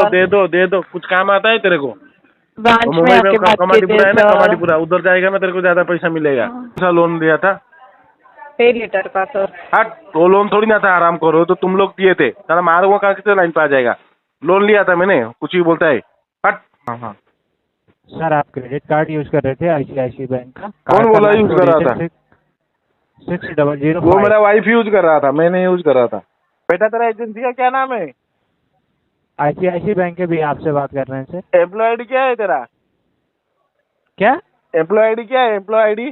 दे दो कुछ काम आता है तेरे को। ब्रांच में मुंबई में आके बात कमाटीपुरा है ना, कीजिए कमाटीपुरा उधर जाएगा ना, तेरे को ज्यादा पैसा मिलेगा। कौन लोन लिया था? पे लीटर का सर। हट, तो लोन थोड़ी ना था, आराम करो, तो तुम लोग दिए थे, साला मारूंगा कहाँ से लाइन पे आ जाएगा। लोन लिया था मैंने, कुछ ही बोलता है। हट। हाँ सर आप क्रेडिट कार्ड यूज कर रहे थे आईसीआईसीआई बैंक का? कौन बोला यूज कर रहा था? 6005। वो मेरा वाइफ यूज कर रहा था, मैं नहीं यूज कर रहा था। बेटा तेरा एजेंसी का क्या नाम है? आईसीआईसीआई बैंक के भी आपसे बात कर रहे हैं सर। एम्प्लॉय आईडी क्या है तेरा? क्या एम्प्लॉय आईडी क्या है? Employee ID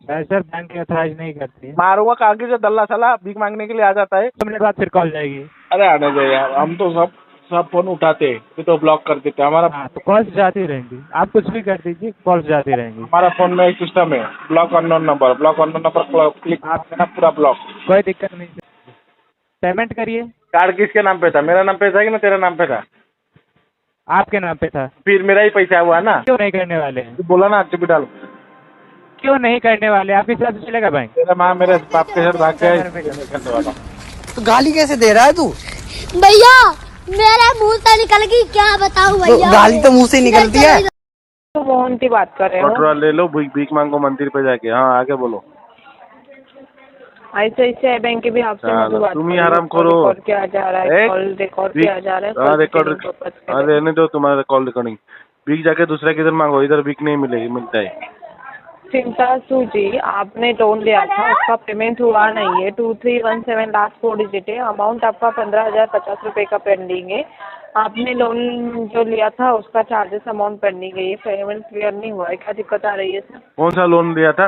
sir bank authorise नहीं करती है। मारूंगा कागज से, दल्ला साला भीख मांगने के लिए आ जाता है। मेरे बाद फिर कॉल जाएगी। अरे आने दे यार, हम तो सब फोन उठाते फिर तो ब्लॉक कर देते हमारा। हाँ तो कॉल्स जाती रहेंगी, आप कुछ भी कर दीजिए, कॉल्स जाती रहेंगी। हमारा फोन में एक सिस्टम है, ब्लॉक अननोन नंबर क्लिक आप देना, पूरा ब्लॉक। कोई दिक्कत नहीं। पेमेंट करिए। कार्ड किसके नाम पे था? मेरा नाम पे था कि ना तेरा नाम पे था? आपके नाम पे था। फिर मेरा ही पैसा हुआ ना। क्यों नहीं करने वाले हैं? तू बोला ना चुपी डाल। क्यों नहीं करने वाले? आपके साथ चलेगा बैंक? तेरा माँ मेरे बाप के साथ भाग गया। तो गाली कैसे दे रहा है तू? भैया मेरे मुंह से निकल गई, क्या बताऊं भैया। गाली तो मुंह से निकलती है। तो मोहन की बात कर रहे हो? पेट्रोल ले लो, भीख मांगो मंदिर पे जाके। हाँ आगे बोलो। आईसीआईसीआई बैंक के भी आपसे मुझे बात तुम ही आराम करो। रिकॉर्ड किया जा रहा है, कॉल रिकॉर्ड किया जा रहा है। रिकॉर्ड रहने दो, तुम्हारा कॉल रिकॉर्डिंग। भीख जाके दूसरे किधर मांगो, इधर भीख नहीं मिलेगी, मिलता है। चिंतासू जी, आपने लोन लिया था, उसका पेमेंट हुआ नहीं है। 2317 लास्ट 4 डिजिट है। अमाउंट आपका 15,050 रुपये का पेंडिंग है। आपने लोन जो लिया था उसका चार्जेस अमाउंट पेंडिंग है, ये पेमेंट क्लियर नहीं हुआ है। क्या दिक्कत आ रही है सर? कौन सा लोन लिया था?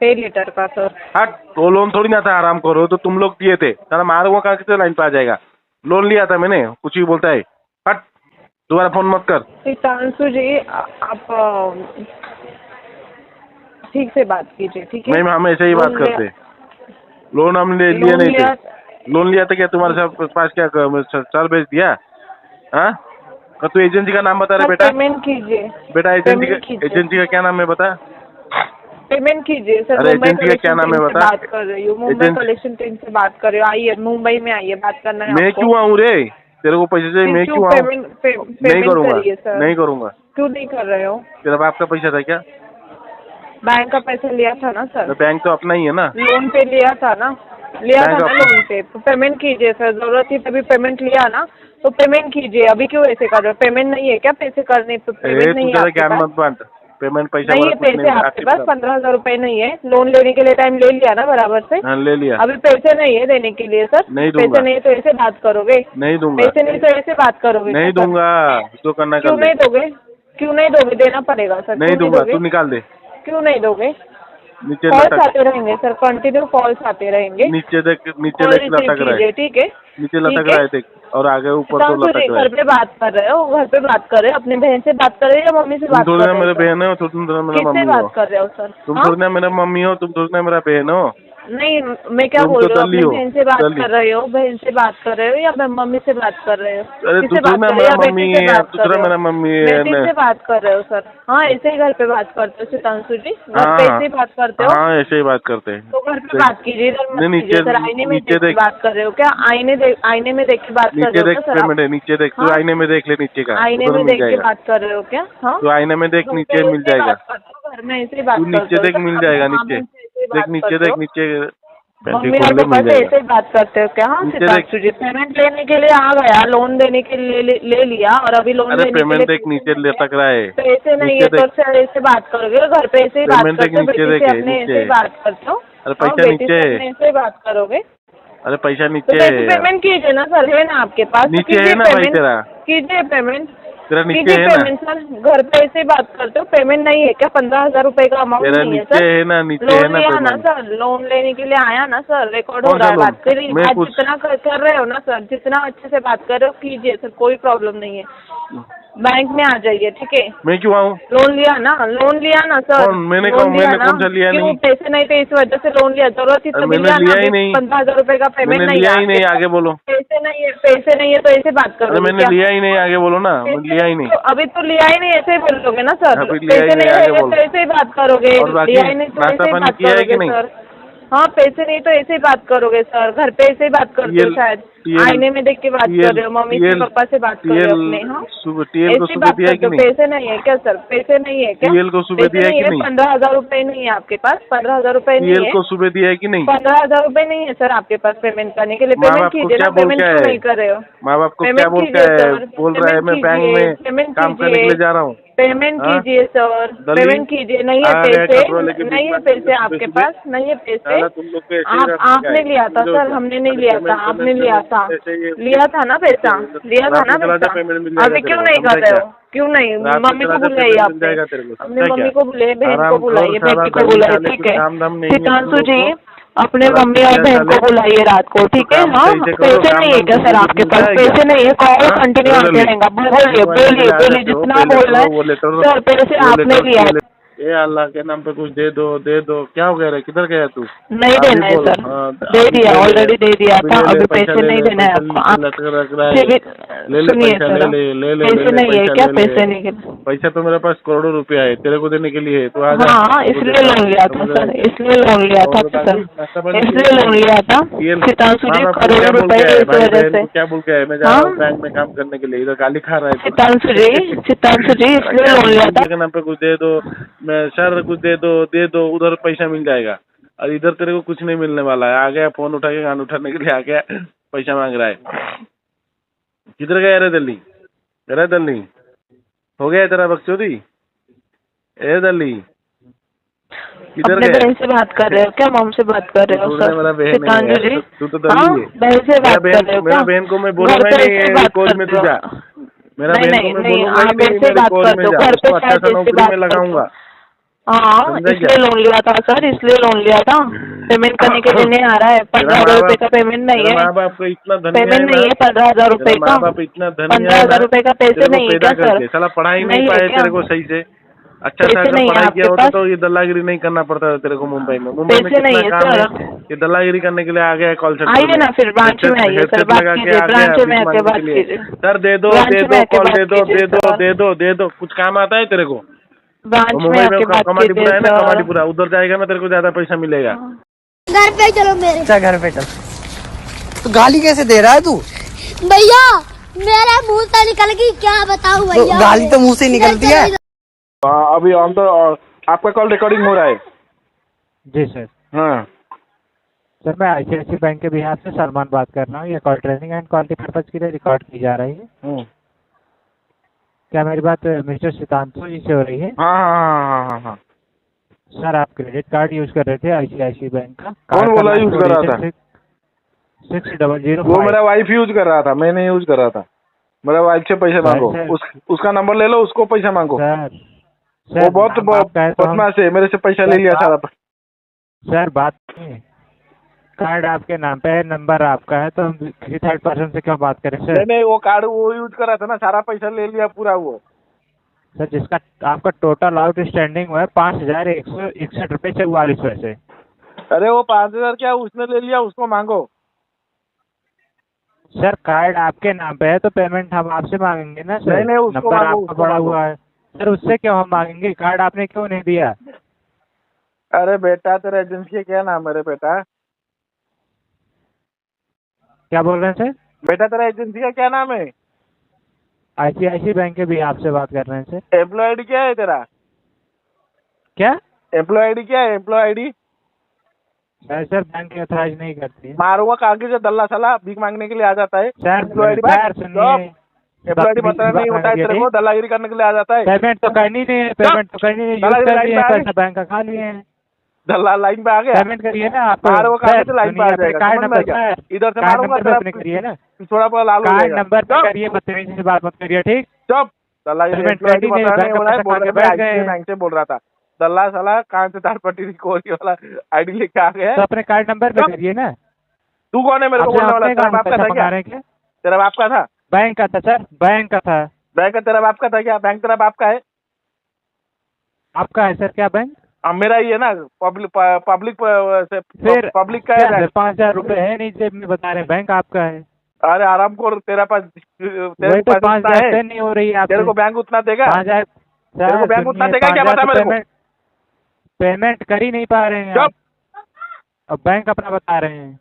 पे लीटर का सर। हट, तो लोन थोड़ी ना था, आराम करो, तो तुम लोग दिए थे, साला मारूंगा कहाँ से लाइन पे आ जाएगा। लोन लिया था मैंने, कुछ ही बोलता है। हट, दोबारा फोन मत कर। चिंतासू जी आप ठीक से बात कीजिए, ठीक है? नहीं, हम ऐसे ही बात करते। लोन हम लिए नहीं थे। लोन लिया था क्या तुम्हारे पास? क्या सर भेज दिया? हाँ, तू एजेंसी का नाम बता रहे बेटा? पेमेंट कीजिए बेटा, एजेंसी का क्या नाम है बता? पेमेंट कीजिए सर। अरे एजेंसी का क्या नाम है बता? बात कर रही हूँ, मुंबई कलेक्शन टीम से बात कर रही हूँ। आइए मुंबई में आइए, बात करना है। मैं क्यों आऊँ रे? तेरे को पैसे चाहिए, मैं क्यों आऊँ? नहीं करूँगा, नहीं करूँगा। क्यों नहीं कर रहे हो? तेरा बाप का पैसा था क्या? बैंक का पैसा लिया था ना सर। तो बैंक तो अपना ही है ना। लोन पे लिया था ना लोन पे। तो पेमेंट कीजिए सर, जरूरत थी तभी पेमेंट लिया ना, तो पेमेंट कीजिए। अभी क्यों ऐसे कर रहे हो? पेमेंट नहीं है क्या? पैसे करने पेमेंट नहीं है? ज्ञान मत बांट। पेमेंट पैसा नहीं है, पैसे आपके पास 15,000 रुपए नहीं है। लोन लेने के लिए टाइम ले लिया ना बराबर से? हाँ, ले लिया। अभी पैसे नहीं है देने के लिए सर? नहीं दूंगा। पैसे नहीं है तो ऐसे बात करोगे? नहीं दूंगा। पैसे नहीं तो ऐसे बात करोगे? नहीं दूंगा, जो करना कर। क्यों नहीं दोगे? क्यों नहीं दोगे? देना पड़ेगा सर। नहीं दूंगा, तू निकाल दे। क्यों नहीं दोगे? नीचे कॉल्स आते रहेंगे सर, कंटिन्यू कॉल्स आते रहेंगे। नीचे देख, लटक रहा है। ठीक है, नीचे लटक रहा है देख, और आगे ऊपर तो लटक रहा है। घर पे बात कर रहे हो? घर पे बात कर रहे हो? अपनी बहन से बात कर रहे हो या मम्मी से बात कर रहे हो? मेरे बहन हो, तुम थोड़ा मेरा मम्मी हो। बात कर रहे हो सर? तुम थोड़ा मेरा मम्मी हो, तुम थोड़ा मेरा बहन हो। नहीं, मैं क्या बोल रही हूँ? अपनी बहन से बात कर रहे हो? बहन से बात कर रहे हो या मम्मी से बात कर रहे हो? अरे तू थोड़ा मेरा मम्मी है, तू थोड़ा मेरा मम्मी है। बेटी से बात कर रहे हो सर? हाँ, ऐसे ही घर पे बात करते हो चिंतांशु जी? घर पे ऐसे ही बात करते हो? हाँ, ऐसे ही बात करते हैं। तो घर पे बात कीजिए, सर। आईने में देख के बात कर रहे हो क्या? आईने में देख के बात कर रहे हो सर? नीचे देख, तू आईने में देख ले, नीचे का आईने में देख के बात कर रहे हो क्या? हाँ, तू आईने में देख, नीचे मिल जाएगा। घर में ऐसे ही बात तू नीचे देख, मिल जाएगा। नीचे देख, नीचे देख, नीचे मम्मी और पापा से ऐसे ही बात करते हो क्या? हाँ चिंतांशु जी, पेमेंट लेने के लिए आ गया, लोन देने के लिए ले लिया, और अभी लोन लेने के लिए पेमेंट देख, नीचे लटक रहा है। पैसे नहीं है तो सर ऐसे बात करोगे? घर पे ऐसे ही बात करते हो? बेटी से अपने ऐसे ही बात करते हो? अरे पैसा नीचे है, ऐसे ही बात करोगे? अरे पैसा नीचे है। पेमेंट कीजिए ना सर, है ना आपके पास? नीचे है ना भाई तेरा? कीजिए पेमेंट, तेरा नीचे है ना? सर घर पे ऐसे बात करते हो? पेमेंट नहीं है क्या? 15,000 रुपए का अमाउंट नहीं है सर? नीचे है ना, नीचे है ना पेमेंट। सर लोन लेने के लिए आया ना सर, रिकॉर्ड हो रहा है, बात करिए। आज जितना कर रहे हो ना सर, जितना अच्छे से बात कर रहे हो कीजिए सर, कोई प्रॉब्लम नहीं है। बैंक में आ जाइए, ठीक है? मैं क्यों आऊँ? लोन लिया ना सर? मैंने कौन सा लिया? नहीं, पैसे नहीं थे इस वजह से लोन लिया। जरूरत थी तभी लिया ना। 15,000 रुपए का पेमेंट नहीं लिया ही नहीं, आगे बोलो। पैसे नहीं है तो ऐसे बात करो। मैंने लिया ही नहीं, आगे बोलो ना। लिया ही नहीं, अभी तो लिया ही नहीं, ऐसे ही बोलोगे ना सर? पैसे नहीं है तो ऐसे ही बात करोगे। लिया ही नहीं तो ऐसे ही बात करोगे सर? हाँ, पैसे नहीं तो ऐसे ही बात करोगे सर? घर पे ऐसे ही बात करते हो शायद? आईने में देख के बात कर रहे हो, मम्मी से पापा से बात कर रहे हो अपने। हाँ, टीएल को ऐसी सुबह बात दिया है कि करते हो। नहीं? पैसे नहीं है क्या सर? पैसे नहीं है क्या? टीएल को सुबह पैसे दिया है नहीं कि नहीं? 15,000 रुपए नहीं है आपके पास? 15,000 रुपए नहीं टीएल है? को सुबह दिया है कि नहीं? 15,000 रुपए नहीं है सर आपके पास पेमेंट करने के लिए? माँ पेमेंट बाप को कीजिए क्या ना, बोल पेमेंट के क्यों आए? नहीं कर रहे हो? माँ बाप को क्या पेमेंट बोल के कीजिए आए? सर, बोल रहा है मैं पेमेंट बैंक कीजिए, में पेमेंट काम करने के कीजिए। लिए जा रहा हूँ। पेमेंट हाँ? कीजिए सर, दल्ली? पेमेंट कीजिए। नहीं है आ गए पैसे, कटोरा लेके नहीं है बीच पैसे में आपके सुबह? पास, नहीं है पैसे। साला तुम लोग को ऐसे ही रखा आपने है। लिया था समझो सर, क्या? हमने नहीं अरे लिया था, पेमेंट आपने करने लिया था, पैसे ये- लिया था ना पैसा, लिया था ना रात में चला जा, पैसा। पेमेंट मिल जाएगा अभी तेरे क्यों को, नहीं कर समझा रहे क्या? हो? क्यों नहीं? रात में मम्मी चला को जा, बुलाइए पेमेंट मिल आपने, जाएगा तेरे को, अपने समझा मम्मी क्या? को बुलाइए, बहन को आराम बुलाइए, करो, साला बेटी को दल्ली बुलाइए, डाले, ठीक कुछ है? काम धाम नहीं है सितांशु तुम जी, लोग को। अपने रात मम्मी में और क्या बहन डाले? को बुलाइए रात को, ठीक है? काम हाँ, सही से करो, पैसे काम नहीं है धाम क्या तुमको सर कुछ आपके मिल पास? जाएगा? पैसे नहीं है, कॉल हाँ? कंटिन्यू दल्ली? आते रहेगा। बोलिए तुम्हारे बोलिए लिए आ बोलिए, जाते हो, जितना पहले बोलना करो, वो है लेटर सर, पैसे वो आपने लेटर लिया है। ए अल्लाह के नाम पे कुछ दे दो, दे दो। क्या हो गया रे? किधर गया तू? नहीं अभी देना है बोल। सर, हाँ, दे अभी दिया, ले ले, ऑलरेडी दे दिया अभी था, ले ले, अभी पैसा पैसे ले नहीं ले, देना है पैसा आपको। नीचे लटक रख रहा है। सिविल ले ले सुनिए पैसा, सर, ले ले, ले ले, पैसे ले ले, नहीं है पैसा क्या? ले ले। पैसे नहीं है। पैसा तो मेरे पास करोड़ों रुपया है, तेरे को देने के लिए है। तू आ जा। हाँ, तेरे को इसलिए देता लोन हूँ, लिया था समझ रहा सर, है? इसलिए लोन लिया था और सर, बाकी नाश्ता पानी इसलिए लोन लिया था। सितांशु जी, माँ बाप को करोड़ों क्या बोल रुपए के आए? इस भाई वजह बहन से। को क्या बोल के आए? मैं जा रहा हाँ? हूँ बैंक में काम करने के लिए, इधर गाली खा रहा है तू। सितांशु जी, इसलिए लोन लिया था। के नाम पे कुछ दे दो, मैं सर कुछ दे दो, दे दो, उधर पैसा मिल जाएगा। और इधर तेरे को कुछ नहीं मिलने वाला है। आ गया फोन उठा के, कान उठाने के लिए आ गया, पैसा मांग रहा है। किधर गया रे दिल्ली? रे दिल्ली हो गया तेरा बकचोदी? ए दिल्ली किधर अपने गया? बहन से बात कर रहे हो क्या? मॉम से बात कर रहे हो ढूंढने सर? वाला बहन नहीं सितांशु है, जी, तू तो दिल्ली हाँ, है। बहन से बात कर रहे हो मेरा क्या? बहन को मैं घर बोलूंगा पे नहीं, ऐसे बात कॉलेज में करते तू जा। हो। मेरा नहीं, बहन नहीं, को मैं नहीं, बोलूंगा ही आप नहीं, ऐसे मेरे बात कॉलेज कर में दो, जा। घर उसको पे अच्छा शायद सा ऐसे नौकरी बात में करते हो। लगाऊंगा। हाँ, समझा इसलिए क्या? लोन लिया था सर, इसलिए लोन लिया था। पेमेंट करने के लिए नहीं आ रहा है, 15,000 रुपए का पेमेंट नहीं है। माँ बाप को इतना धनिया पेमेंट नहीं है 15,000 रुपए का। माँ बाप इतना धनिया 15,000 रुपए का पैसे नहीं है क्या सर? साला पढ़ाई नहीं नहीं है पाए क्या? तेरे को सही से। अच्छा पैसे सा अगर नहीं है पढ़ाई आपके किया होता पास? तो ये दल्लागिरी नहीं करना पड़ता था तेरे को मुंबई में। मुंबई में पैसे नहीं कितना है काम सर। है, ये दल्लागिरी करने के लिए आ गया है कॉल सेंटर आइए ना फिर ब्रांच में आइए सर, बात कीजिए, ब्रांच में आके बात कीजिए। सर दे दो, ब्रांच दे में दो, आके कॉल बात दे दो, कीजिए दे दो, सर। दे दो, दे दो। कुछ काम आता है तेरे को? ब्रांच में मुंबई आके में बात कमाटीपुरा कीजिए है ना, सर। कमाटीपुरा, उधर जाएगा ना तेरे को ज्यादा पैसा मिलेगा। घर पे चलो मेरे। अच्छा घर पे चल। तो गाली कैसे दे रहा है तू? भैया मेरे मुंह से निकल गई, क्या बताऊं तो भैया? गाली तो मुंह से निकलती है। अभी ऑन तो आपका कॉल रिकॉर्डिंग हो रहा है। जी सर। हाँ सर मैं ICICI बैंक के बिहार से सलमान बात कर रहा हूँ। ये call training and quality purpose के लिए रिकॉर्ड की जा रही है। क्या मेरी बात मिस्टर सितांशु जी से हो रही है? हाँ हाँ हाँ हाँ। सर आप क्रेडिट कार्ड यूज कर रहे थे ICICI बैंक का। कौन बोला यूज कर रहा था? 6005। वो मेरा वाइफ यूज कर रहा था, मैं नहीं यूज कर रहा था। मेरा वाइफ से पैसे मांगो, उसका नंबर ले लो, उसको पैसा मांगो। सर वो बहुत बदमाश है, मेरे से पैसा ले लिया सारा। सर बात नहीं, कार्ड आपके नाम पे है, नंबर आपका है, तो हम किसी थर्ड पर्सन से क्यों बात करें सर? नहीं, वो कार्ड वो यूज कर रहा था ना, सारा पैसा ले लिया पूरा वो। सर जिसका आपका टोटल आउटस्टैंडिंग हुआ है 5,161 रुपये 44 पैसे। अरे वो 5,000 क्या उसने ले लिया, उसको मांगो। सर कार्ड आपके नाम पे है तो पेमेंट हम आपसे मांगेंगे ना सर। नहीं, उसको नंबर मांगो, आपका उसको पड़ा मांगो। हुआ है सर, उससे क्यों हम मांगेंगे? कार्ड आपने क्यों नहीं दिया? अरे बेटा तेरा एजेंसी का क्या नाम है रे बेटा? क्या बोल रहे हैं सर? बेटा तेरा एजेंसी का क्या नाम है? ICICI बैंक के भी आपसे बात कर रहे हैं सर। एम्प्लॉय आईडी क्या है तेरा? क्या एम्प्लॉय आईडी क्या है? Employee ID sir bank authorise नहीं करती है। मारूंगा कागज से, दल्ला साला भीख मांगने के लिए आ जाता है। सर एम्प्लॉय आईडी सर सुनिए, एम्प्लॉय आईडी बताना नहीं होता है तेरे को, दलागिरी करने के लिए आ जाता है। पेमेंट तो करनी नहीं है, पेमेंट तो करनी नहीं, यूज कर लिए पैसा बैंक का खा लिए हैं। दल्ला लाइन पे आ गया, पेमेंट करिए ना आप। मारो कागज से लाइन पे आ जाएगा। कार्ड नंबर क्या है? इधर से कार्ड मारूंगा नंबर पे अपने करिए ना, थोड़ा बहुत लाल हो कार्ड जाएगा। नंबर पे करिए, बदतमीजी से बात मत करिए ठीक। चुप, दलागिरी पेमेंट एम्प्लॉय आईडी करनी नहीं, बताना बैंक हो रहा है, का बोल पैसा रहा खा के बैठ है, गए। बैंक से बोल रहा था। दल्ला साला कान से तार पट्टी रिकवरी वाला आईडी लेके आ गया। तो अपने कार्ड नंबर पे करिए ना। तू कौन है मेरे को बोलने वाला? तेरा बाप का था क्या? क्या तेरा बाप का था? बैंक का था सर, बैंक का था। बैंक का तेरा बाप का था क्या? बैंक तेरा बाप का है? आपका है सर क्या बैंक? मेरा ही है ना, पब्लिक फिर पब्लिक का है। 5,000 रुपए है नहीं जेब में, बता रहे बैंक आपका है। अरे आराम कर, तेरा पास वही तो 5,000 नहीं हो रही है तेरे को बैंक उतना देगा? 5,000 तेरे को बैंक उतना देगा क्या? बता मेरे को। पेमेंट कर ही नहीं पा रहे हैं आप। अब बैंक अपना बता रहे हैं।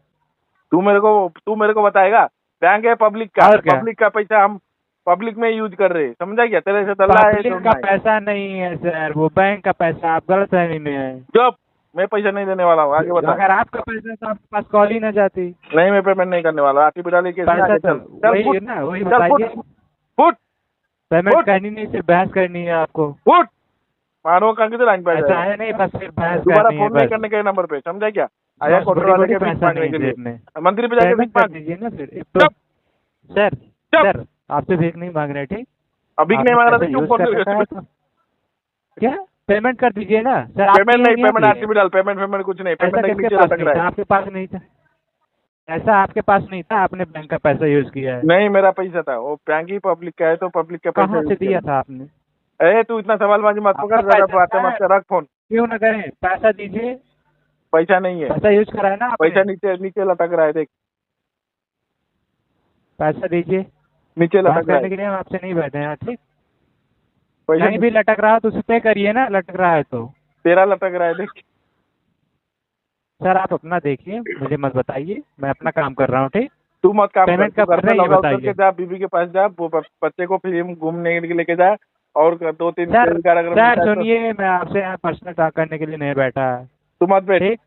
तू मेरे को बताएगा? बैंक है पब्लिक का, और क्या? पब्लिक का पैसा हम पब्लिक में यूज कर रहे हैं, समझा क्या? तेरे से दल्ला है पब्लिक का पैसा नहीं है सर, वो बैंक का पैसा, आप गलत फहमी में है। चुप, मैं पैसा नहीं देने वाला हूँ, आगे बता। अगर आपका पैसा तो आपके पास कॉल ही ना जाती। नहीं, मैं पेमेंट नहीं करने वाला, आरटीपी डाले के पैसा तो वही है ना, वही बताइए। फुट पेमेंट करनी नहीं, सिर्फ बहस करनी है आपको। फुट मारो का किधर लाइन पे ऐसा है नहीं, बस सिर्फ बहस दोबारा करनी है फोन नहीं बस। करने के नंबर पे, समझा क्या? आया बस कोटरा बड़ी वाले बड़ी के भीख पैसा मांगने नहीं के है लिए, जेब में। मंदिर पे जाके भीख पेमेंट कर मांग। दीजिए ना फिर। चुप। सर चुप। सर आपसे भीख नहीं मांग रहे, ठीक? अभी नहीं मांग रहा था, आपने क्यों use फोन कर रखा है कर? तो। क्या पेमेंट कर दीजिए ना सर। आप पेमेंट नहीं, पेमेंट किए आरटीपी डाल, पेमेंट कुछ नहीं, पैसा पेमेंट किसके नीचे पास लटक नहीं रहा था? है। आपके पास नहीं था, ऐसा आपके पास नहीं था, आपने बैंक का पैसा यूज किया है। नहीं, मेरा पैसा था वो, बैंक ही पब्लिक का है तो पब्लिक का पैसा कहाँ से use दिया किया। था आपने? ए तू इतना सवालबाजी मत आपका पकड़, ज्यादा पैसा बातें था। मत कर, रख फोन। क्यों ना करें, पैसा दीजिए। पैसा नहीं है, पैसा यूज करा है ना आपने? पैसा नीचे नीचे लटक रहा है, देख पैसा दीजिए। नीचे बात लटक रहा करने है, के लिए हम आपसे नहीं बैठे हैं, ठीक? पैसा कहीं भी लटक रहा है तो उसे पे करिए ना, लटक रहा है तो। तेरा लटक रहा है, देख। सर आप अपना देखिए, मुझे मत बताइए, मैं अपना काम कर रहा हूँ, ठीक? तू मत काम कर, पेमेंट तू कब घर कर पे रहे हैं ये लॉग आउट बताइए। करके जा, बीबी के पास जा, वो बच्चे को फिल्म घूमने के लिए लेके जा, और 2-3 सर क्रेडिट कार्ड अगर सर मिलता है तो- सुनिए, मैं आपसे यहाँ पर्सनल टॉक करने के लिए नहीं बैठा, तू मत बैठ, ठीक?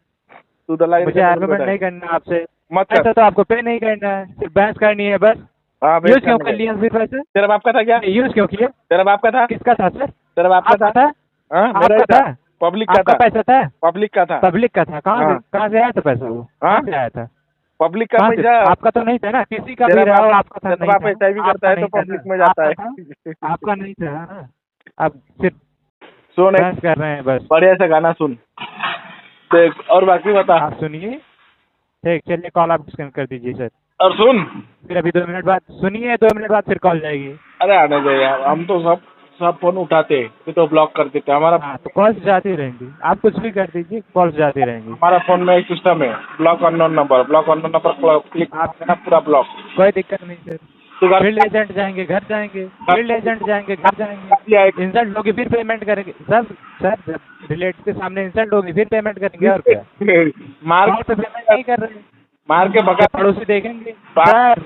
तू दलाई मुझे आर्गुमेंट नहीं करना आपसे। मत ऐसा कर। तो आपको पे नहीं करना है, सिर्फ बहस करनी है बस। हाँ, यूज क्यों कर लिया फिर पैसे? तेरा बाप का था क्या? यूज क्यों किए? तेरा बाप का था? किसका था सर? तेरा बाप का आपका था? था? हाँ, मेरा ही आपका था, था? पब्लिक का आपका था, पैसा था? पब्लिक का था, पब्लिक का था? हाँ। कहाँ से आया था पैसा वो? हाँ? कहाँ से आया था? पब्लिक का कहाँ से? पैसा। आपका तो नहीं था ना, किसी का भी तेरा रहा हो, बाप- आपका था तेरा नहीं बाप ऐसा भी था? करता है आपका तो नहीं था पब्लिक ना? में जाता आपका है। था? आपका नहीं था ना? आप सिर्फ सुन, बहस कर रहे हैं बस। बढ़िया सा गाना सुन, देख, और बाकी बता। आप सुनिए, ठीक, चलिए कॉल आप डिस्कनेक्ट कर दीजिए सर। और सुन, फिर अभी 2 मिनट बाद सुनिए, 2 मिनट बाद फिर कॉल जाएगी। अरे आने दे यार, हम तो सब फोन उठाते, फिर तो ब्लॉक कर देते। हमारा हाँ तो कॉल्स जाती रहेंगी, आप कुछ भी कर दीजिए, कॉल्स जाती रहेंगी। हमारा फोन में एक सिस्टम है, block unknown number, block unknown number click आप करना, पूरा ब्लॉक। कोई दिक्कत नहीं सर। तू घर फील्ड एजेंट जाएंगे, घर जाएंगे, फील्ड एजेंट जाएंगे, घर जाएंगे, इंसल्ट होगी फिर पेमेंट करेंगे सर। सर रिलेटिव के सामने इंसल्ट होगी फिर पेमेंट करेंगे, और क्या? मार कॉल पे पेमेंट नहीं कर रहे हैं, मार के भगा। पड़ोसी देखेंगे। बात-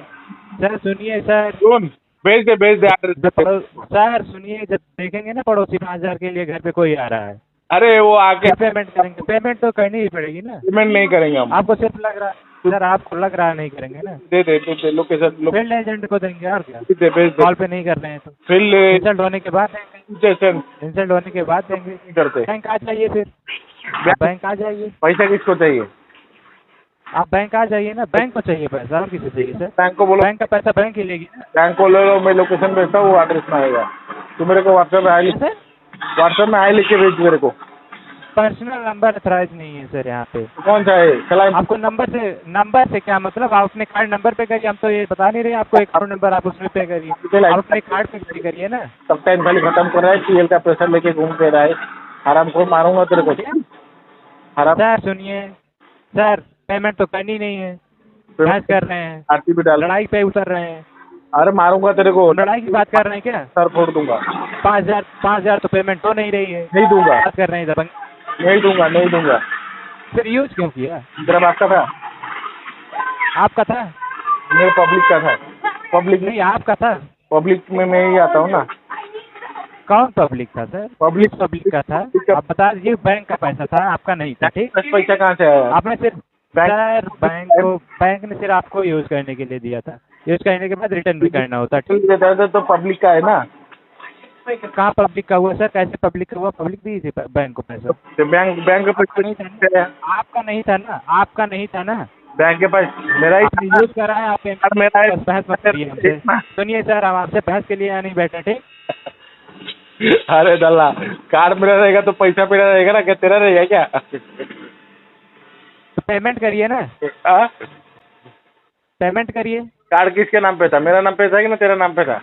सर सुनिए सर, सुन, भेज दे एड्रेस। सर सुनिए, जब देखेंगे ना पड़ोसी 5,000 के लिए घर पे कोई आ रहा है, अरे वो आके फिर पेमेंट करेंगे। पेमेंट तो करनी ही पड़ेगी ना। पेमेंट नहीं करेंगे हम। आपको सिर्फ लग रहा है सर, आपको लग रहा है नहीं करेंगे ना? दे लोकेशन, फील्ड एजेंट को देंगे, और क्या? भेज दे कॉल पे नहीं कर रहे हैं तो फिर इंसल्ट होने के बाद देंगे, स्टेशन इंसल्ट होने के बाद देंगे। नहीं करते। बैंक आ जाइए फिर, आप बैंक आ जाइए, पैसा किसको चाहिए? आप बैंक आ जाइए ना। बैंक को चाहिए पैसा, और किसे चाहिए सर? बैंक को बोलो, बैंक का पैसा बैंक ही लेगी ना बैंक को ले लो, मैं लोकेशन भेजता हूँ, वो एड्रेस में आएगा। तू मेरे को व्हाट्सएप में आई सर। व्हाट्सएप में आई लिख के भेज मेरे को। पर्सनल नंबर अथराइज नहीं है सर यहाँ पे। कौन सा है? चला आपको नंबर से क्या मतलब? आप अपने कार्ड नंबर पे करिए, हम तो ये बता नहीं रहे आपको अकाउंट नंबर, आप उसमें पे करिए, आप अपने कार्ड पे पे करिए ना। सब टाइम खाली खत्म कर रहा है, सीएल का प्रेशर लेके घूम के रहा है। आराम को मारूंगा तेरे को, हराम। सर सुनिए सर, पेमेंट तो करनी नहीं है, बहस कर रहे हैं, आरटीपी डाल। लड़ाई पे उतर रहे हैं। अरे मारूंगा तेरे को, लड़ाई की बात कर रहे हैं क्या? सर फोड़ दूंगा। 5,000 तो पेमेंट हो नहीं रही है, नहीं दूंगा, बात कर रहे हैं इधर। नहीं दूंगा। फिर यूज क्यों किया? तेरा बाप का था? आपका था? मेरे पब्लिक का था। पब्लिक नहीं, आपका था। पब्लिक में मैं ही आता हूँ ना। कौन पब्लिक था सर? पब्लिक पब्लिक का था। आप बता दीजिए, बैंक का पैसा था, आपका नहीं था, ठीक? पैसा कहाँ से आया? आपने सिर्फ सर बैंक ने सिर्फ आपको यूज करने के लिए दिया था, यूज करने के बाद रिटर्न भी करना होता, ठीक? देता था तो पब्लिक का है ना। कहाँ पब्लिक का हुआ सर? कैसे पब्लिक का हुआ? पब्लिक दी थी बैंक को पैसा। तो बैंक के आपका नहीं था ना? आपका नहीं था ना? आपका नहीं था ना? बैंक के पास मेरा ही आपने यूज करा है, आप मेरा है। बस बहस मत करिए हमसे। सुनिए सर, हम आपसे बहस के लिए यहाँ नहीं बैठे, ठीक? अरे दल्ला, कार्ड मेरा रहेगा तो पैसा मेरा रहेगा ना, क्या तेरा रहेगा क्या? तो पेमेंट करिए ना, हाँ? पेमेंट करिए। कार्ड किसके नाम पे था? मेरा नाम पे था कि ना तेरा नाम पे था?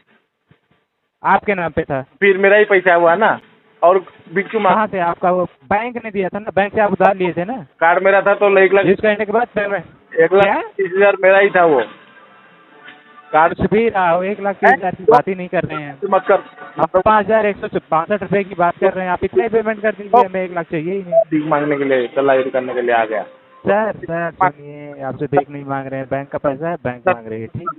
आपके नाम पे था। फिर मेरा ही पैसा हुआ ना। और बिक्चू कहाँ से? आपका वो बैंक ने दिया था ना, बैंक से आप उधार लिए थे ना, कार्ड मेरा था तो 1,00,000 यूज करने के बाद पेमेंट 1,30,000 मेरा ही था वो कार्ड। कुछ भी रहा हो, 1,30,000 की बात ही नहीं कर रहे हैं मत कर, आप। 5,165 रुपए की बात कर रहे हैं आप। इतने पेमेंट कर दीजिए, हमें 1,00,000 चाहिए ही नहीं। भीख मांगने के लिए, दलाली करने के लिए आ गया। सर सुनिए, आपसे भीख नहीं मांग रहे हैं, बैंक का पैसा है, बैंक मांग रही है, ठीक।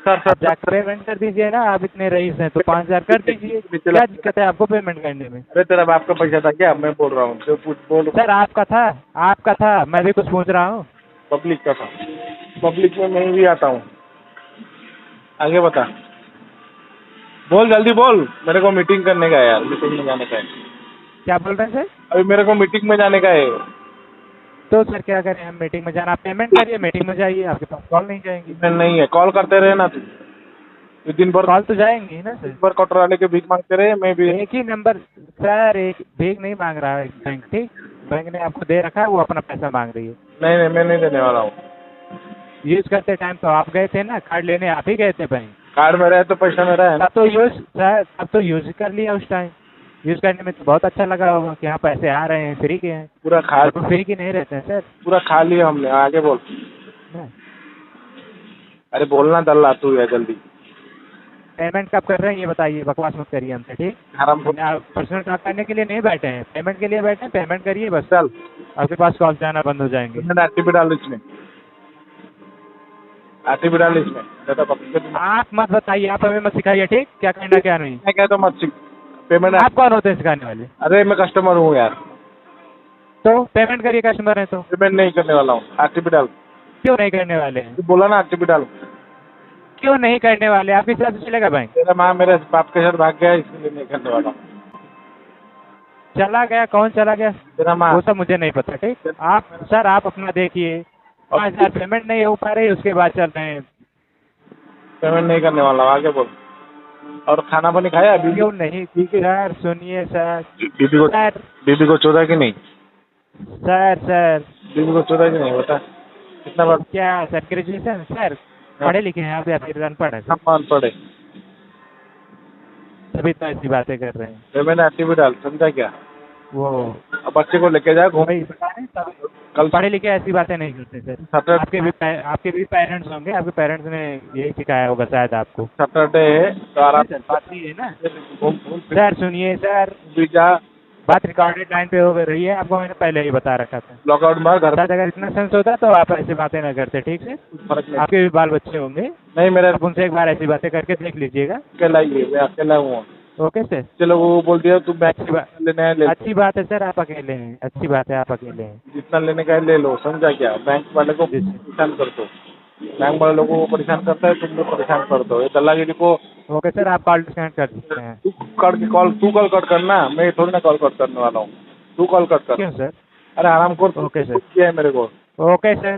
सर आप जाकर पेमेंट कर दीजिए ना, आप इतने रईस हैं तो 5,000 कर दीजिए, क्या दिक्कत है आपको पेमेंट करने में? अरे तेरा बाप का पैसा था क्या? मैं बोल रहा हूँ तो कुछ बोल। सर आपका था, मैं भी कुछ पूछ रहा हूँ। पब्लिक का था, पब्लिक में मैं भी आता हूँ। आगे बता, बोल जल्दी बोल, मेरे को मीटिंग करने का है यार, मीटिंग में जाने का है। क्या बोल रहे हैं सर? अभी मेरे को मीटिंग में जाने का है। तो सर क्या करें हम, मीटिंग में जाना, आप पेमेंट करिए, मीटिंग में जाइए, आपके पास कॉल नहीं जाएंगी। नहीं है, कॉल करते रहे ना तू दिन भर। कॉल तो जाएंगी ना सर। दिन भर कॉटर वाले के भीख मांगते रहे, मैं भी। एक ही नंबर सर, एक भीख नहीं मांग रहा है बैंक, ठीक। बैंक ने आपको दे रखा है, वो अपना पैसा मांग रही है। नहीं मैं नहीं देने वाला हूँ। यूज करते टाइम तो आप गए थे ना, कार्ड लेने आप ही गए थे बैंक। कार्ड मेरा है तो पैसा मेरा है ना। तब तो यूज कर लिया उस टाइम। यूज करने में तो बहुत अच्छा लगा होगा कि हाँ पैसे आ रहे हैं, फ्री के हैं। पूरा खा तो फ्री के नहीं रहते हैं सर। पूरा खा लिया हमने। आगे बोल। अरे बोलना दल्ला तू है जल्दी। पेमेंट कब कर रहे हैं ये बताइए, बकवास मत करिए हमसे, ठीक। आराम को आप पर्सनल टॉक करने के लिए नहीं बैठे हैं, पेमेंट के लिए बैठे हैं, पेमेंट करिए बस। चल। आपके पास कॉल जाना बंद हो जाएंगे। आरटीपी डाल इसमें, आरटीपी डाल इसमें। आप मत बताइए, आप हमें मत सिखाइए, ठीक। क्या करना क्या नहीं। मैं कहता मत सीख पेमेंट। आप कौन होते हैं सिखाने वाले? अरे मैं कस्टमर हूँ यार। तो पेमेंट करिए, कस्टमर है तो। पेमेंट नहीं करने वाला हूँ, आरटीपी डाल। क्यों नहीं करने वाले हैं? तू बोला ना आरटीपी डाल। क्यों नहीं करने वाले? आपके हिसाब से चलेगा बैंक? तेरा माँ मेरे बाप के साथ भाग गया, इसलिए नहीं करने वाला हूँ। चला गया? कौन चला गया? तेरा माँ। वो सब मुझे नहीं पता, ठीक। आप सर आप अपना देखिए, 5,000 पेमेंट नहीं हो पा रही, उसके बाद चल रहे हैं। पेमेंट नहीं करने वाला हूँ, आगे बोल। और खाना पानी खाया अभी? क्यों नहीं? सर सुनिए सर। बीबी को चोदा कि नहीं? सर बीबी को चोदा कि नहीं बता। कितना बार? क्या सर ग्रेजुएशन सर? पढ़े लिखे हैं आप या फिर अनपढ़ है? हम अनपढ़ है। तभी तो ऐसी बातें कर रहे हैं। पेमेंट आरटीपी डाल, समझा क्या? वो अब बच्चे को लेके जा घूम। कल पढ़े लिखे ऐसी बातें नहीं करते सर। सैटरडे आपके भी पेरेंट्स होंगे, आपके पेरेंट्स ने यही सिखाया होगा शायद आपको। सैटरडे है तो आराम से बात नहीं है ना। घूम। सर सुनिए सर, जा। बात रिकॉर्डेड लाइन पे हो रही है, आपको मैंने पहले ही बता रखा था। लॉकआउट मार घर। सर अगर इतना सेंस होता तो आप ऐसी बातें ना करते, ठीक से। फर्क नहीं। आपके भी बाल बच्चे होंगे, नहीं मेरा आप उनसे एक बार ऐसी बातें करके देख लीजिएगा। अकेला ही है, मैं अकेला हूँ। Okay sir. चलो वो बोल दिया तू बैंक लेने आया ले। अच्छी बात है सर, आप अकेले हैं, अच्छी बात है आप अकेले हैं। जितना लेने का है ले लो, समझा क्या? बैंक वाले को परेशान कर दो, बैंक वाले लोगों को परेशान करता है, तुम लोग परेशान कर दो। ये दल्लागिरी को। ओके सर, आप कॉल डिस्कनेक्ट कर सकते हैं। तू कॉल कट करना, मैं थोड़ी ना कॉल कट करने वाला हूँ। तू कॉल कट कर। क्यों सर? अरे आराम कर। Okay sir. किया है मेरे को। Okay sir.